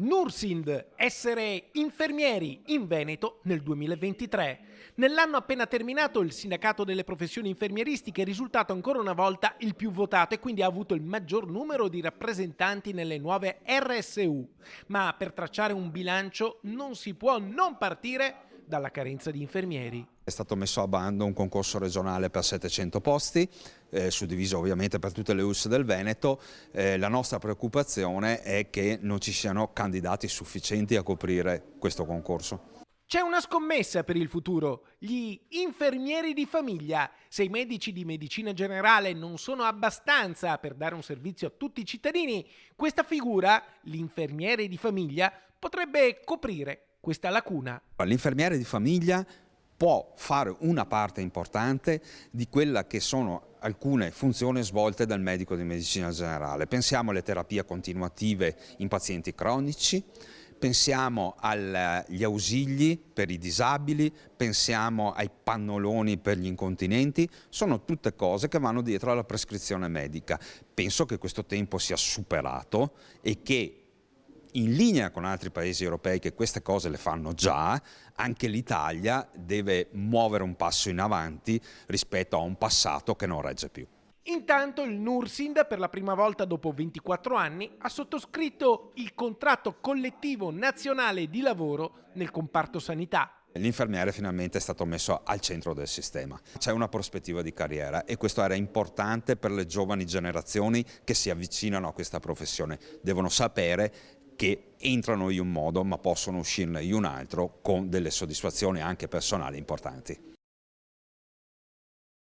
Nursind, essere infermieri in Veneto nel 2023. Nell'anno appena terminato il sindacato delle professioni infermieristiche è risultato ancora una volta il più votato e quindi ha avuto il maggior numero di rappresentanti nelle nuove RSU. Ma per tracciare un bilancio non si può non partire dalla carenza di infermieri. È stato messo a bando un concorso regionale per 700 posti, suddiviso ovviamente per tutte le ULSS del Veneto. La nostra preoccupazione è che non ci siano candidati sufficienti a coprire questo concorso. C'è una scommessa per il futuro, gli infermieri di famiglia. Se i medici di medicina generale non sono abbastanza per dare un servizio a tutti i cittadini, questa figura, l'infermiere di famiglia, potrebbe coprire questa lacuna. L'infermiere di famiglia può fare una parte importante di quella che sono alcune funzioni svolte dal medico di medicina generale. Pensiamo alle terapie continuative in pazienti cronici, pensiamo agli ausili per i disabili, pensiamo ai pannoloni per gli incontinenti, sono tutte cose che vanno dietro alla prescrizione medica. Penso che questo tempo sia superato e che in linea con altri paesi europei che queste cose le fanno già, anche l'Italia deve muovere un passo in avanti rispetto a un passato che non regge più. Intanto il Nursind, per la prima volta dopo 24 anni, ha sottoscritto il contratto collettivo nazionale di lavoro nel comparto sanità. L'infermiere finalmente è stato messo al centro del sistema. C'è una prospettiva di carriera e questo era importante per le giovani generazioni che si avvicinano a questa professione. Devono sapere che entrano in un modo ma possono uscirne in un altro con delle soddisfazioni anche personali importanti.